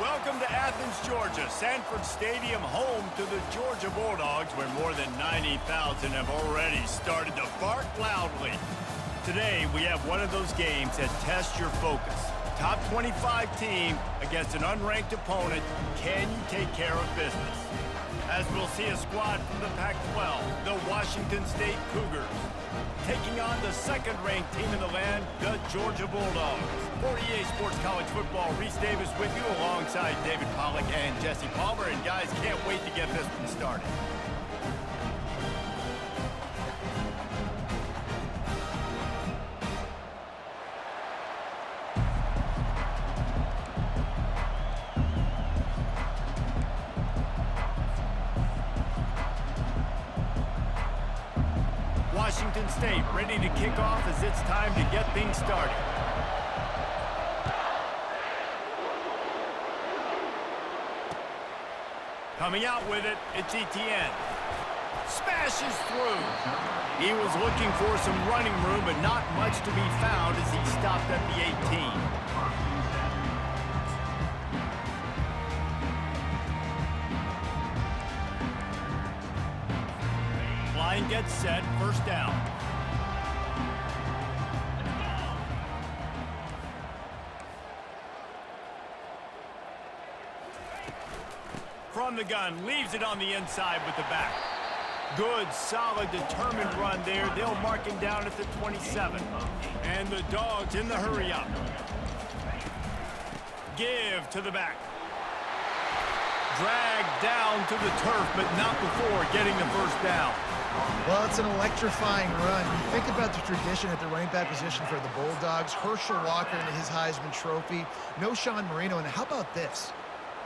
Welcome to Athens, Georgia, Sanford Stadium, home to the Georgia Bulldogs, where more than 90,000 have already started to bark loudly. Today, we have one of those games that tests your focus. Top 25 team against an unranked opponent. Can you take care of business? As we'll see a squad from the Pac-12, the Washington State Cougars, taking on the second-ranked team in the land, the Georgia Bulldogs. 48 Sports College Football, Reese Davis with you alongside David Pollack and Jesse Palmer. And guys, can't wait to get this one started. Washington State ready to kick off as it's time to get things started. Coming out with it, it's Etienne. Smashes through. He was looking for some running room, but not much to be found as he stopped at the 18. Line gets set, first down. From the gun, leaves it on the inside with the back. Good, solid, determined run there. They'll mark him down at the 27. And the Dogs in the hurry-up. Give to the back. Drag down to the turf, but not before getting the first down. Well, it's an electrifying run. You think about the tradition at the running back position for the Bulldogs. Herschel Walker and his Heisman Trophy. No Sean Marino. And how about this?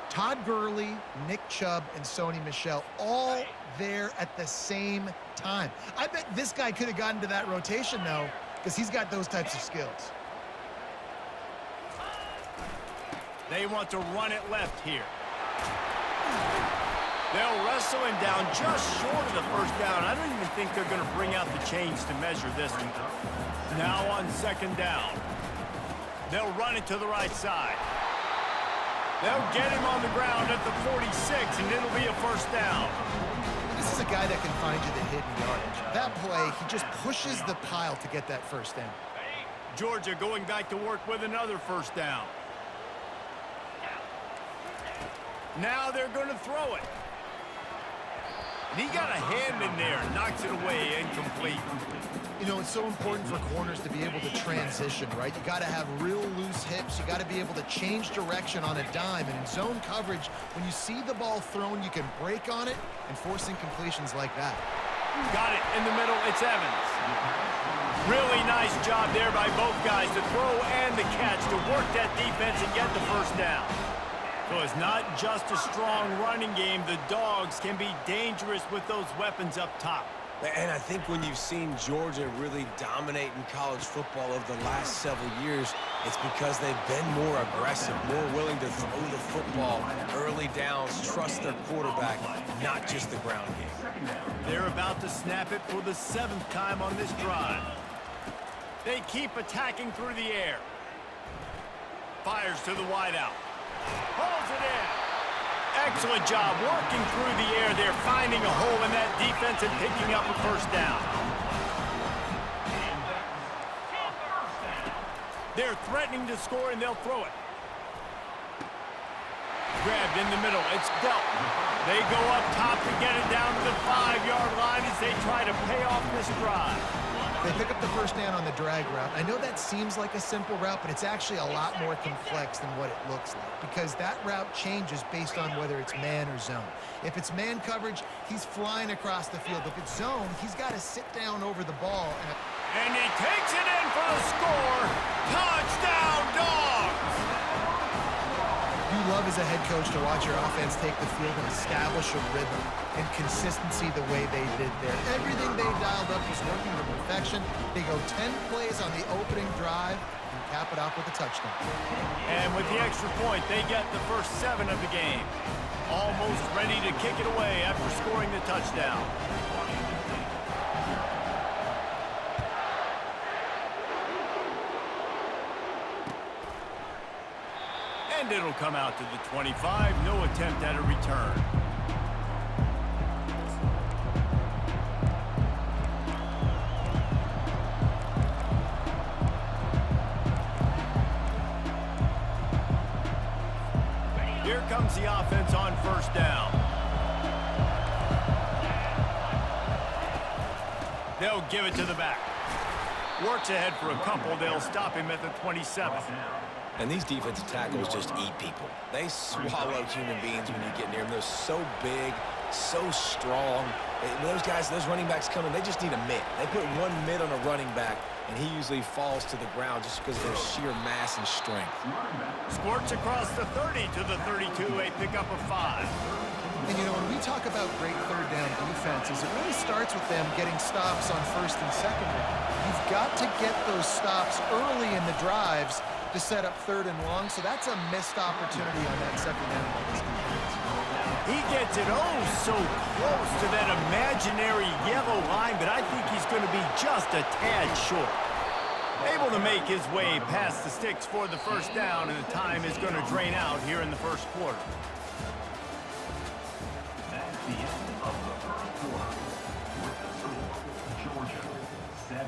Todd Gurley, Nick Chubb, and Sony Michel all there at the same time. I bet this guy could have gotten to that rotation, though, because he's got those types of skills. They want to run it left here. They'll wrestle him down just short of the first down. I don't even think they're going to bring out the chains to measure this one. Now on second down. They'll run it to the right side. They'll get him on the ground at the 46, and it'll be a first down. This is a guy that can find you the hidden yardage. That play, he just pushes the pile to get that first down. Georgia going back to work with another first down. Now they're going to throw it. And he got a hand in there, knocks it away, incomplete. You know, it's so important for corners to be able to transition, right? You got to have real loose hips. You got to be able to change direction on a dime. And in zone coverage, when you see the ball thrown, you can break on it and force incompletions like that. Got it in the middle. It's Evans. Really nice job there by both guys to throw and the catch to work that defense and get the first down. So it's not just a strong running game. The Dogs can be dangerous with those weapons up top. And I think when you've seen Georgia really dominate in college football over the last several years, it's because they've been more aggressive, more willing to throw the football, early downs, trust their quarterback, not just the ground game. They're about to snap it for the 7th time on this drive. They keep attacking through the air. Fires to the wideout. Pulls it in. Excellent job working through the air there, finding a hole in that defense and picking up a first down. They're threatening to score, and they'll throw it. Grabbed in the middle. It's dealt. They go up top to get it down to the 5-yard line as they try to pay off this drive. They pick up the first down on the drag route. I know that seems like a simple route, but it's actually a lot more complex than what it looks like because that route changes based on whether it's man or zone. If it's man coverage, he's flying across the field. If it's zone, he's got to sit down over the ball. And he takes it in for the score. Touchdown, Dogs! You love as a head coach to watch your offense take the field and establish a rhythm and consistency the way they did there. Everything they dialed up was working to perfection. They go 10 plays on the opening drive and cap it off with a touchdown. And with the extra point, they get the first 7 of the game. Almost ready to kick it away after scoring the touchdown. And And it'll come out to the 25. No attempt at a return. Here comes the offense on first down. They'll give it to the back. Works ahead for a couple. They'll stop him at the 27. And these defensive tackles just eat people. They swallow human beings when you get near them. They're so big, so strong. Those guys, those running backs coming, they just need a mitt. They put one mitt on a running back, and he usually falls to the ground just because of their sheer mass and strength. Squirts across the 30 to the 32, a pickup of 5. And, you know, when we talk about great third down defenses, it really starts with them getting stops on first and second down. You've got to get those stops early in the drives to set up third and long, so that's a missed opportunity on that second down by this defense. He gets it so close to that imaginary yellow line, but I think he's going to be just a tad short. Able to make his way past the sticks for the first down, and the time is going to drain out here in the first quarter. That's the end of the first quarter. With the score, Georgia 7,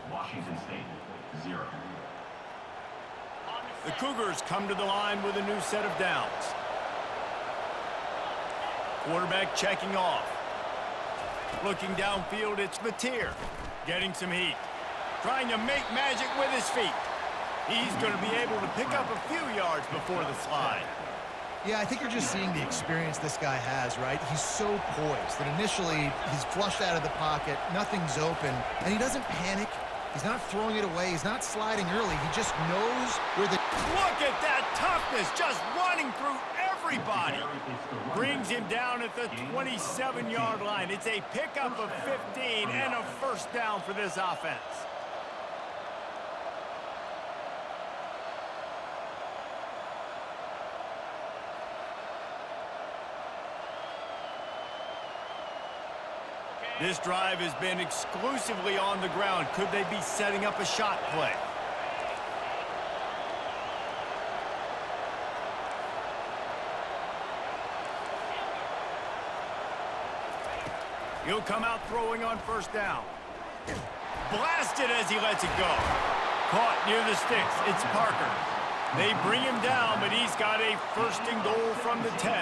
Washington State 0. The Cougars come to the line with a new set of downs. Quarterback checking off. Looking downfield, it's Mateer. Getting some heat. Trying to make magic with his feet. He's going to be able to pick up a few yards before the slide. Yeah, I think you're just seeing the experience this guy has, right? He's so poised that initially he's flushed out of the pocket, nothing's open, and he doesn't panic. He's not throwing it away. He's not sliding early. He just knows where the... Look at that toughness, just running through everybody. Brings him down at the 27-yard line. It's a pickup of 15 and a first down for this offense. This drive has been exclusively on the ground. Could they be setting up a shot play? He'll come out throwing on first down. Blasted as he lets it go. Caught near the sticks. It's Parker. They bring him down, but he's got a first and goal from the 10.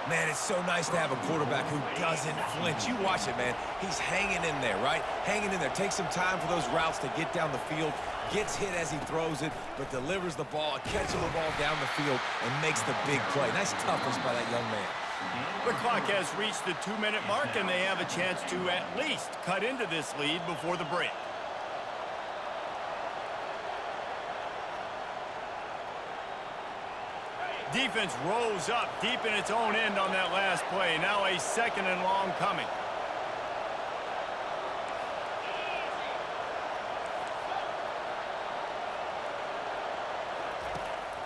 Man, it's so nice to have a quarterback who doesn't flinch. You watch it, man. He's hanging in there, right? Hanging in there. Takes some time for those routes to get down the field. Gets hit as he throws it, but delivers the ball, catches the ball down the field, and makes the big play. Nice toughness by that young man. The clock has reached the 2-minute mark, and they have a chance to at least cut into this lead before the break. Defense rose up deep in its own end on that last play. Now a second and long coming.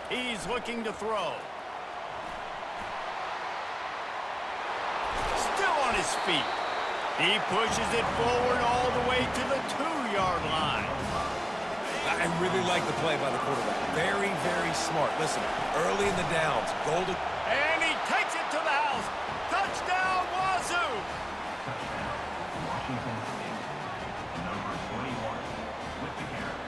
He's looking to throw. Still on his feet. He pushes it forward all the way to the 2-yard line. I really like the play by the quarterback. Very, very smart. Listen, early in the downs, golden. And he takes it to the house. Touchdown, Wazoo! Washington State, number 21, with the carry.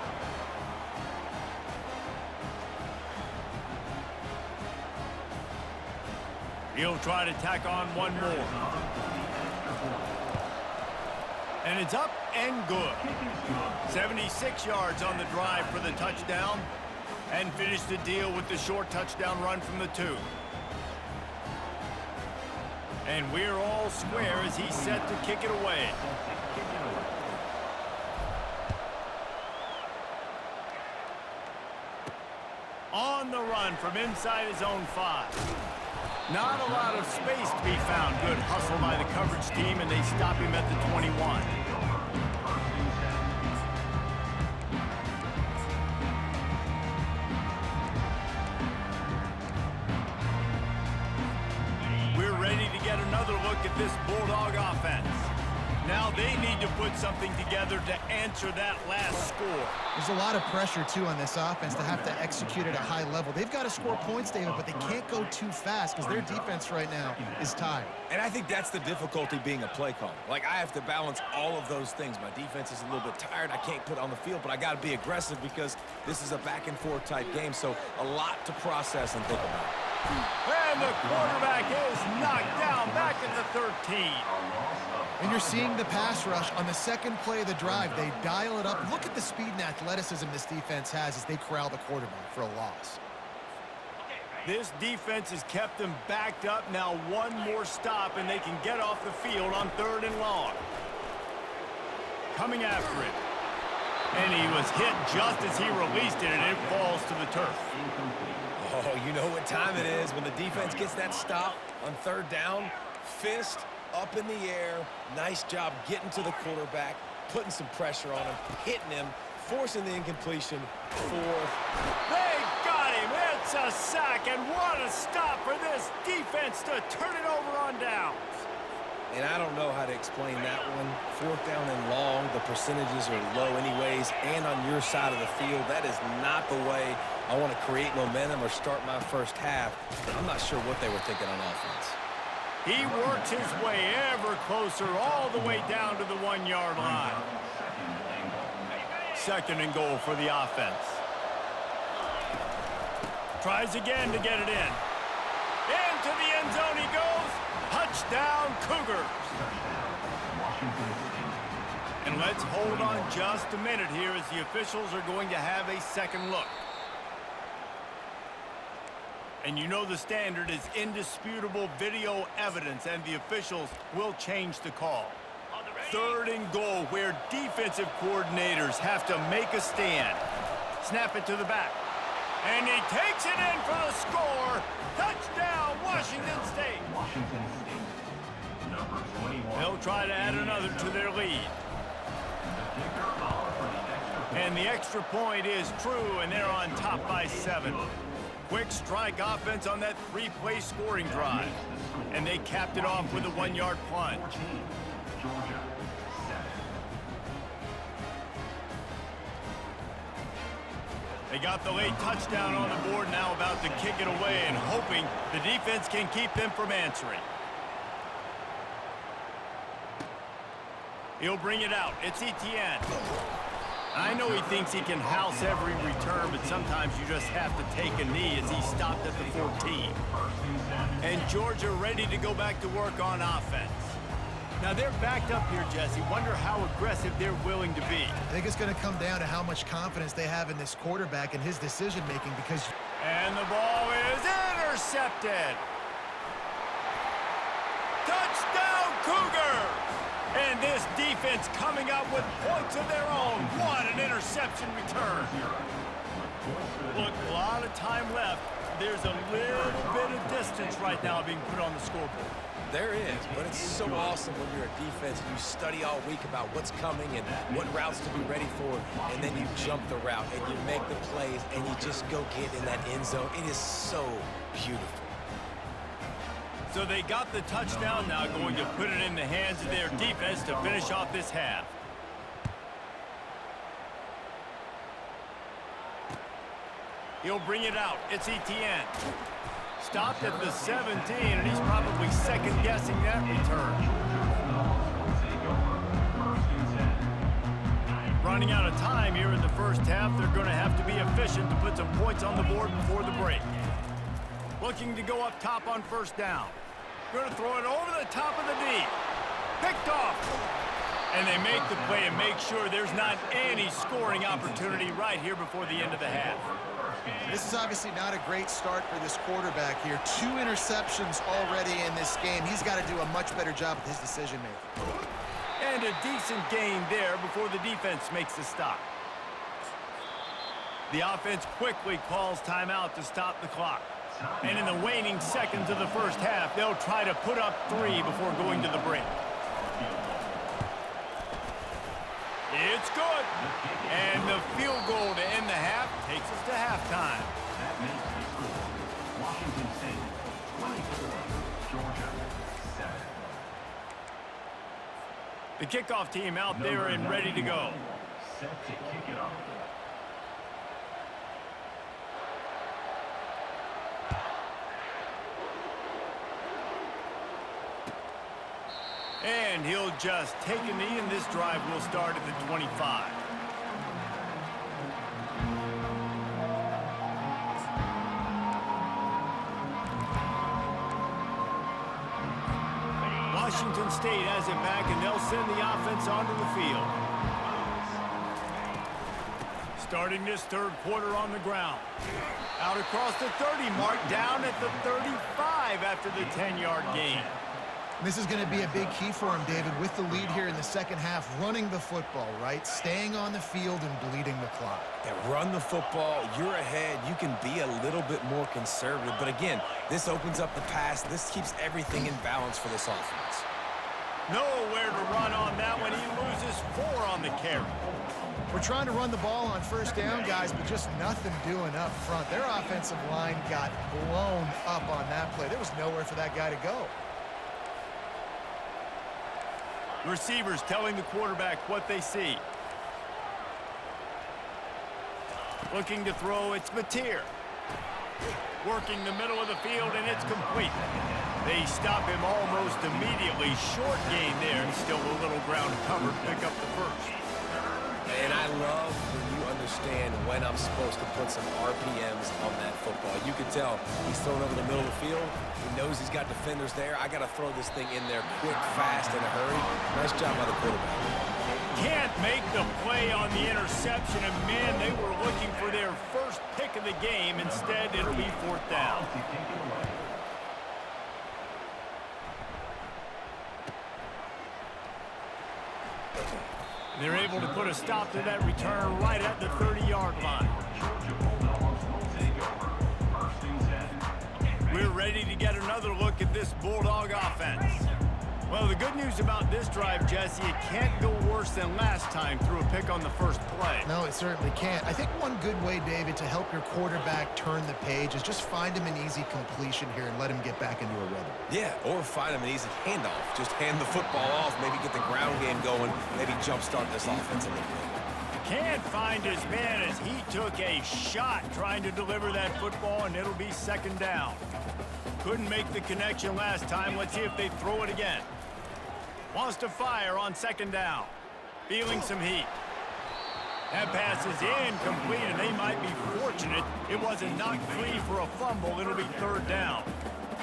He'll try to tack on one more. And it's up and good. 76 yards on the drive for the touchdown. And finish the deal with the short touchdown run from the 2. And we're all square as he's set to kick it away. On the run from inside his own 5. Not a lot of space to be found. Good hustle by the coverage team, and they stop him at the 21. We're ready to get another look at this Bulldog offense. Now they need need to put something together to answer that last score. There's a lot of pressure, too, on this offense to have to execute at a high level. They've got to score points, David, but they can't go too fast because their defense right now is tired. And I think that's the difficulty being a play caller. Like, I have to balance all of those things. My defense is a little bit tired. I can't put on the field, but I got to be aggressive because this is a back-and-forth type game, so a lot to process and think about. And the quarterback is knocked down back at the 13. And you're seeing the pass rush on the second play of the drive. They dial it up. Look at the speed and athleticism this defense has as they corral the quarterback for a loss. This defense has kept them backed up. Now one more stop, and they can get off the field on 3rd and long. Coming after it. And he was hit just as he released it, and it falls to the turf. Oh, you know what time it is when the defense gets that stop on 3rd down. Fist up in the air. Nice job getting to the quarterback, putting some pressure on him, hitting him, forcing the incompletion. 4th. They got him. It's a sack, and what a stop for this defense to turn it over on downs. And I don't know how to explain that one. 4th down and long, the percentages are low anyways, and on your side of the field, that is not the way I want to create momentum or start my first half. I'm not sure what they were thinking on offense. He works his way ever closer all the way down to the 1-yard line. 2nd and goal for the offense. Tries again to get it in. Into the end zone he goes. Touchdown, Cougars. And let's hold on just a minute here as the officials are going to have a second look. And you know the standard is indisputable video evidence, and the officials will change the call. 3rd and goal, where defensive coordinators have to make a stand. Snap it to the back. And he takes it in for the score. Touchdown, Washington State. Washington State. Number 21. They'll try to add another to their lead. And the extra point is true, and they're on top by 7. Quick strike offense on that 3-play scoring drive. And they capped it off with a 1-yard plunge. Georgia, 7. They got the late touchdown on the board, now about to kick it away and hoping the defense can keep them from answering. He'll bring it out. It's Etienne. I know he thinks he can house every return, but sometimes you just have to take a knee as he stopped at the 14. And Georgia ready to go back to work on offense. Now they're backed up here, Jesse. Wonder how aggressive they're willing to be. I think it's going to come down to how much confidence they have in this quarterback and his decision-making because... And the ball is intercepted. Touchdown, Cougars! And this defense coming up with points of their own. What an interception return. Look, a lot of time left. There's a little bit of distance right now being put on the scoreboard. There is, but it's so awesome when you're a defense and you study all week about what's coming and what routes to be ready for, and then you jump the route and you make the plays and you just go get in that end zone. It is so beautiful. So they got the touchdown, now going to put it in the hands of their defense to finish off this half. He'll bring it out. It's Etienne. Stopped at the 17, and he's probably second-guessing that return. Running out of time here in the first half. They're going to have to be efficient to put some points on the board before the break. Looking to go up top on 1st down. Going to throw it over the top of the D. Picked off. And they make the play and make sure there's not any scoring opportunity right here before the end of the half. This is obviously not a great start for this quarterback here. 2 interceptions already in this game. He's got to do a much better job with his decision-making. And a decent gain there before the defense makes the stop. The offense quickly calls timeout to stop the clock. And in the waning seconds of the first half, they'll try to put up 3 before going to the break. It's good. And the field goal to end the half takes us to halftime. That makes the score. Washington State, 24. Georgia, 7. The kickoff team out there and ready to go. Set to kick it off. And he'll just take a knee, and this drive will start at the 25. Washington State has it back, and they'll send the offense onto the field. Starting this third quarter on the ground. Out across the 30 mark, down at the 35 after the 10-yard gain. This is going to be a big key for him, David, with the lead here in the second half, running the football, right? Staying on the field and bleeding the clock. Yeah, run the football, you're ahead, you can be a little bit more conservative. But again, this opens up the pass. This keeps everything in balance for this offense. Nowhere to run on that one. He loses 4 on the carry. We're trying to run the ball on first down, guys, but just nothing doing up front. Their offensive line got blown up on that play. There was nowhere for that guy to go. Receivers telling the quarterback what they see. Looking to throw, it's Mateer. Working the middle of the field, and it's complete. They stop him almost immediately. Short gain there, and still a little ground cover. Pick up the first. And I love when you understand when I'm supposed to put some RPMs on that football. You can tell he's thrown over the middle of the field. He knows he's got defenders there. I got to throw this thing in there quick, fast, in a hurry. Nice job by the quarterback. Can't make the play on the interception, and man, they were looking for their first pick of the game. Instead, it'll be 4th down. They're able to put a stop to that return right at the 30-yard line. We're ready to get another look at this Bulldog offense. Well, the good news about this drive, Jesse, it can't go worse than last time through a pick on the first play. No, it certainly can't. I think one good way, David, to help your quarterback turn the page is just find him an easy completion here and let him get back into a rhythm. Yeah, or find him an easy handoff. Just hand the football off, maybe get the ground game going, maybe jumpstart this offense a little bit. Can't find his man as he took a shot trying to deliver that football, and it'll be 2nd down. Couldn't make the connection last time. Let's see if they throw it again. Wants to fire on 2nd down. Feeling some heat. That pass is incomplete, and they might be fortunate it wasn't knocked free for a fumble. It'll be 3rd down.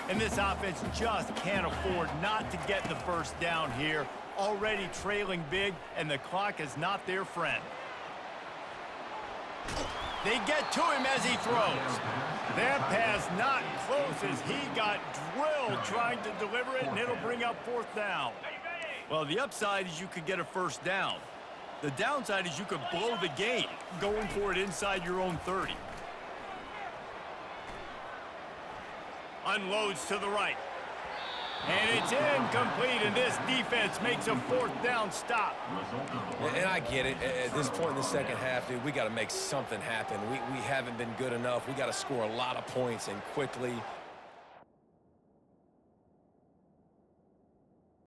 And this offense just can't afford not to get the first down here. Already trailing big, and the clock is not their friend. They get to him as he throws. That pass not close as he got drilled trying to deliver it, and it'll bring up 4th down. Well, the upside is you could get a first down. The downside is you could blow the game going for it inside your own 30. Unloads to the right. And it's incomplete, and this defense makes a 4th down stop. And I get it. At this point in the second half, dude, we got to make something happen. We haven't been good enough. We got to score a lot of points and quickly.